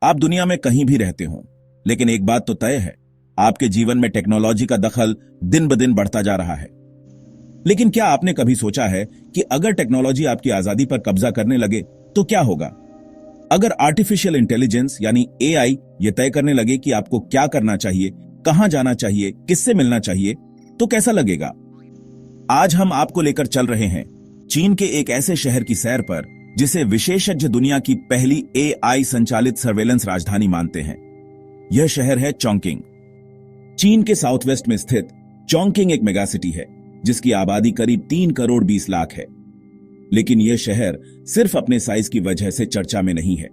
आप दुनिया में कहीं भी रहते हो, लेकिन एक बात तो तय है, आपके जीवन में टेक्नोलॉजी का दखल दिन ब दिन बढ़ता जा रहा है। लेकिन क्या आपने कभी सोचा है कि अगर टेक्नोलॉजी आपकी आजादी पर कब्जा करने लगे तो क्या होगा? अगर आर्टिफिशियल इंटेलिजेंस यानी एआई ये तय करने लगे कि आपको क्या करना चाहिए, कहां जाना चाहिए, किससे मिलना चाहिए, तो कैसा लगेगा? आज हम आपको लेकर चल रहे हैं चीन के एक ऐसे शहर की सैर पर जिसे विशेषज्ञ दुनिया की पहली एआई संचालित सर्वेलेंस राजधानी मानते हैं। यह शहर है चॉन्किंग। चीन के साउथ वेस्ट में स्थित चॉन्किंग एक मेगा सिटी है जिसकी आबादी करीब 3 करोड़ 20 लाख है। लेकिन यह शहर सिर्फ अपने साइज की वजह से चर्चा में नहीं है।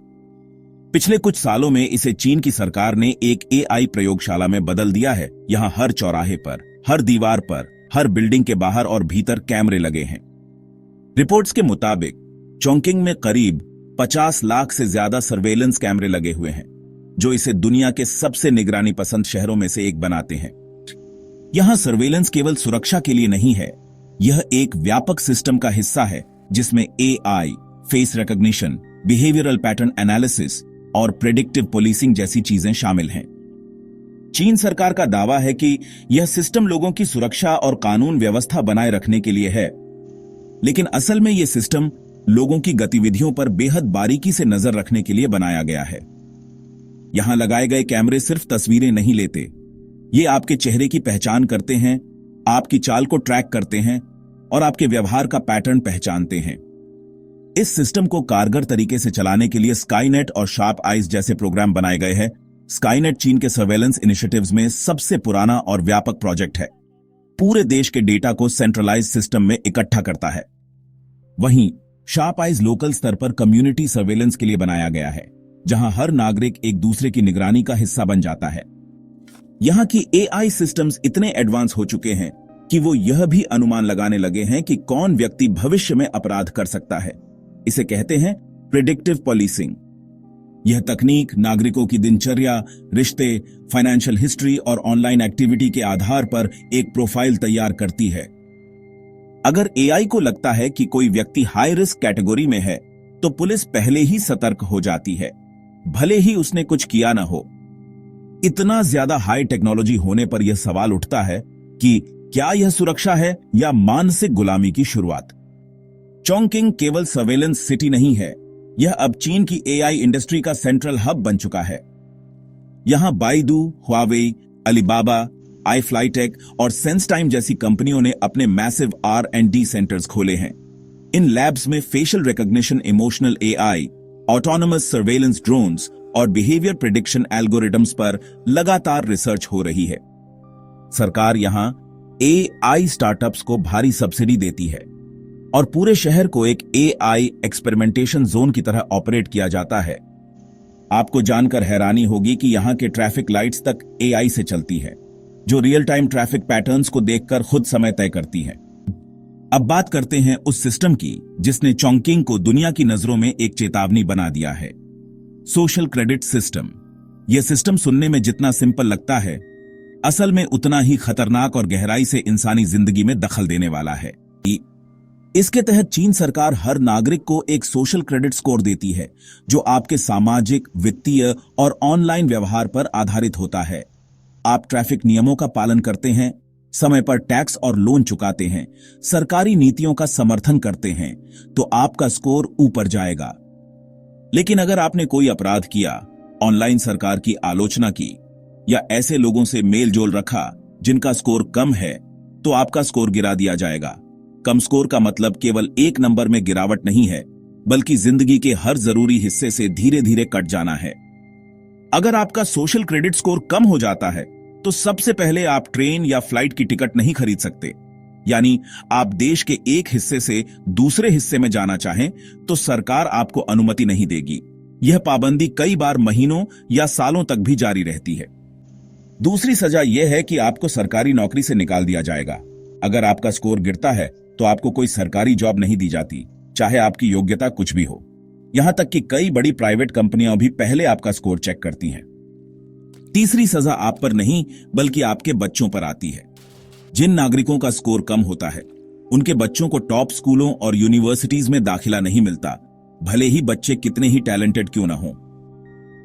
पिछले कुछ सालों में इसे चीन की सरकार ने एक एआई प्रयोगशाला में बदल दिया है। यहां हर चौराहे पर, हर दीवार पर, हर बिल्डिंग के बाहर और भीतर कैमरे लगे हैं। रिपोर्ट्स के मुताबिक चॉन्किंग में करीब 50 लाख से ज्यादा सर्वेलेंस कैमरे लगे हुए हैं, जो इसे दुनिया के सबसे निगरानी पसंद शहरों में से एक बनाते हैं। यहां सर्वेलेंस केवल सुरक्षा के लिए नहीं है, यह एक व्यापक सिस्टम का हिस्सा है जिसमें AI, face recognition, behavioural pattern analysis और प्रेडिक्टिव पुलिसिंग जैसी चीजें शामिल हैं। चीन सरकार का दावा है कि यह सिस्टम लोगों की सुरक्षा और कानून व्यवस्था बनाए रखने के लिए है, लेकिन असल में यह सिस्टम लोगों की गतिविधियों पर बेहद बारीकी से नजर रखने के लिए बनाया गया है। यहां लगाए गए कैमरे सिर्फ तस्वीरें नहीं लेते, ये आपके चेहरे की पहचान करते हैं, आपकी चाल को ट्रैक करते हैं और आपके व्यवहार का पैटर्न पहचानते हैं। इस सिस्टम को कारगर तरीके से चलाने के लिए स्काईनेट और शार्प आइज जैसे प्रोग्राम बनाए गए हैं। स्काईनेट चीन के सर्वेलेंस इनिशिएटिव्स में सबसे पुराना और व्यापक प्रोजेक्ट है। पूरे देश के डेटा को सेंट्रलाइज्ड सिस्टम में इकट्ठा करता है। वहीं शार्प आइज लोकल स्तर पर कम्युनिटी सर्वेलेंस के लिए बनाया गया है, जहां हर नागरिक एक दूसरे की निगरानी का हिस्सा बन जाता है। यहां की एआई सिस्टम्स इतने एडवांस हो चुके हैं कि वो यह भी अनुमान लगाने लगे हैं कि कौन व्यक्ति भविष्य में अपराध कर सकता है। इसे कहते हैं प्रेडिक्टिव पुलिसिंग। यह तकनीक नागरिकों की दिनचर्या, रिश्ते, फाइनेंशियल हिस्ट्री और ऑनलाइन एक्टिविटी के आधार पर एक प्रोफाइल तैयार करती है। अगर एआई को लगता है कि कोई व्यक्ति हाई रिस्क कैटेगरी में है, तो पुलिस पहले ही सतर्क हो जाती है, भले ही उसने कुछ किया ना हो। इतना ज्यादा हाई टेक्नोलॉजी होने पर यह सवाल उठता है कि क्या यह सुरक्षा है या मानसिक गुलामी की शुरुआत? चॉन्किंग केवल सर्वेलेंस सिटी नहीं है, यह अब चीन की एआई इंडस्ट्री का सेंट्रल हब बन चुका है। यहां बाइडू, हुआवेई, अलीबाबा, iFlyTek और SenseTime जैसी कंपनियों ने अपने मैसिव R&D सेंटर्स खोले हैं। इन लैब्स में facial recognition, emotional AI, autonomous surveillance drones और बिहेवियर प्रेडिक्शन एल्गोरिथम्स पर लगातार रिसर्च हो रही है। सरकार यहां एआई स्टार्टअप्स को भारी सब्सिडी देती है और पूरे शहर को एक एआई एक्सपेरिमेंटेशन जोन की तरह ऑपरेट किया जाता है। आपको जानकर हैरानी होगी कि यहां के ट्रैफिक लाइट्स तक एआई से चलती है, जो रियल टाइम ट्रैफिक पैटर्न्स को देखकर खुद समय तय करती है। अब बात करते हैं उस सिस्टम की जिसने चॉन्किंग को दुनिया की नजरों में एक चेतावनी बना दिया है, सोशल क्रेडिट सिस्टम। यह सिस्टम सुनने में जितना सिंपल लगता है, असल में उतना ही खतरनाक और गहराई से इंसानी जिंदगी में दखल देने वाला है। इसके तहत चीन सरकार हर नागरिक को एक सोशल क्रेडिट स्कोर देती है, जो आपके सामाजिक, वित्तीय और ऑनलाइन व्यवहार पर आधारित होता है। आप ट्रैफिक नियमों का पालन करते हैं, समय पर टैक्स और लोन चुकाते हैं, सरकारी नीतियों का समर्थन करते हैं, तो आपका स्कोर ऊपर जाएगा। लेकिन अगर आपने कोई अपराध किया, ऑनलाइन सरकार की आलोचना की या ऐसे लोगों से मेल जोल रखा जिनका स्कोर कम है, तो आपका स्कोर गिरा दिया जाएगा। कम स्कोर का मतलब केवल एक नंबर में गिरावट नहीं है, बल्कि जिंदगी के हर जरूरी हिस्से से धीरे धीरे कट जाना है। अगर आपका सोशल क्रेडिट स्कोर कम हो जाता है, तो सबसे पहले आप ट्रेन या फ्लाइट की टिकट नहीं खरीद सकते। यानी आप देश के एक हिस्से से दूसरे हिस्से में जाना चाहें तो सरकार आपको अनुमति नहीं देगी। यह पाबंदी कई बार महीनों या सालों तक भी जारी रहती है। दूसरी सजा यह है कि आपको सरकारी नौकरी से निकाल दिया जाएगा। अगर आपका स्कोर गिरता है तो आपको कोई सरकारी जॉब नहीं दी जाती, चाहे आपकी योग्यता कुछ भी हो। यहां तक कि कई बड़ी प्राइवेट कंपनियां भी पहले आपका स्कोर चेक करती हैं। तीसरी सजा आप पर नहीं, बल्कि आपके बच्चों पर आती है। जिन नागरिकों का स्कोर कम होता है, उनके बच्चों को टॉप स्कूलों और यूनिवर्सिटीज में दाखिला नहीं मिलता, भले ही बच्चे कितने ही टैलेंटेड क्यों ना हो।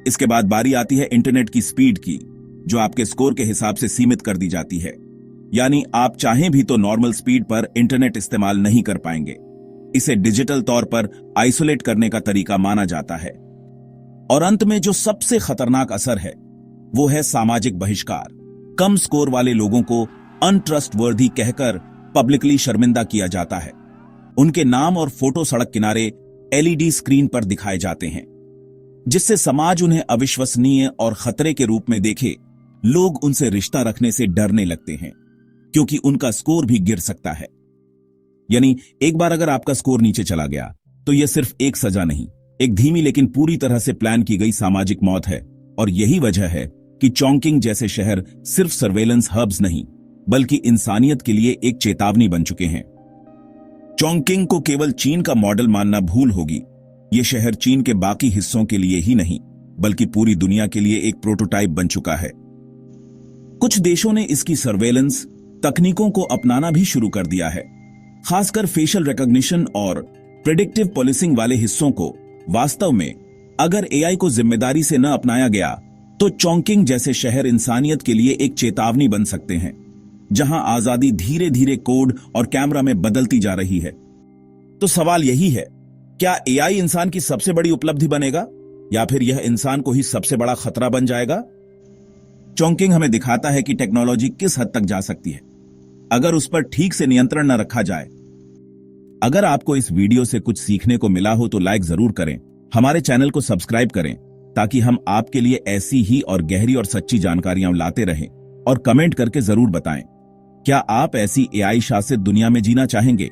इसके बाद बारी आती है इंटरनेट की स्पीड की, जो आपके स्कोर के हिसाब से सीमित कर दी जाती है। यानी आप चाहें भी तो नॉर्मल स्पीड पर इंटरनेट इस्तेमाल नहीं कर पाएंगे। इसे डिजिटल तौर पर आइसोलेट करने का तरीका माना जाता है। और अंत में जो सबसे खतरनाक असर है वो है सामाजिक बहिष्कार। कम स्कोर वाले लोगों को अनट्रस्टवर्दी कहकर पब्लिकली शर्मिंदा किया जाता है। उनके नाम और फोटो सड़क किनारे एलईडी स्क्रीन पर दिखाए जाते हैं, जिससे समाज उन्हें अविश्वसनीय और खतरे के रूप में देखे। लोग उनसे रिश्ता रखने से डरने लगते हैं, क्योंकि उनका स्कोर भी गिर सकता है। यानी एक बार अगर आपका स्कोर नीचे चला गया तो यह सिर्फ एक सजा नहीं, एक धीमी लेकिन पूरी तरह से प्लान की गई सामाजिक मौत है। और यही वजह है कि चॉन्किंग जैसे शहर सिर्फ सर्वेलेंस हब्स नहीं, बल्कि इंसानियत के लिए एक चेतावनी बन चुके हैं। चॉन्किंग को केवल चीन का मॉडल मानना भूल होगी। यह शहर चीन के बाकी हिस्सों के लिए ही नहीं, बल्कि पूरी दुनिया के लिए एक प्रोटोटाइप बन चुका है। कुछ देशों ने इसकी सर्वेलेंस तकनीकों को अपनाना भी शुरू कर दिया है, खासकर फेशियल रिकॉग्निशन और प्रेडिक्टिव पॉलिसिंग वाले हिस्सों को। वास्तव में अगर एआई को जिम्मेदारी से न अपनाया गया तो चॉन्किंग जैसे शहर इंसानियत के लिए एक चेतावनी बन सकते हैं, जहां आजादी धीरे धीरे कोड और कैमरा में बदलती जा रही है। तो सवाल यही है, क्या एआई इंसान की सबसे बड़ी उपलब्धि बनेगा, या फिर यह इंसान को ही सबसे बड़ा खतरा बन जाएगा? चॉन्किंग हमें दिखाता है कि टेक्नोलॉजी किस हद तक जा सकती है, अगर उस पर ठीक से नियंत्रण न रखा जाए। अगर आपको इस वीडियो से कुछ सीखने को मिला हो तो लाइक जरूर करें, हमारे चैनल को सब्सक्राइब करें, ताकि हम आपके लिए ऐसी ही और गहरी और सच्ची जानकारियां लाते रहें। और कमेंट करके जरूर बताएं, क्या आप ऐसी एआई शासित दुनिया में जीना चाहेंगे?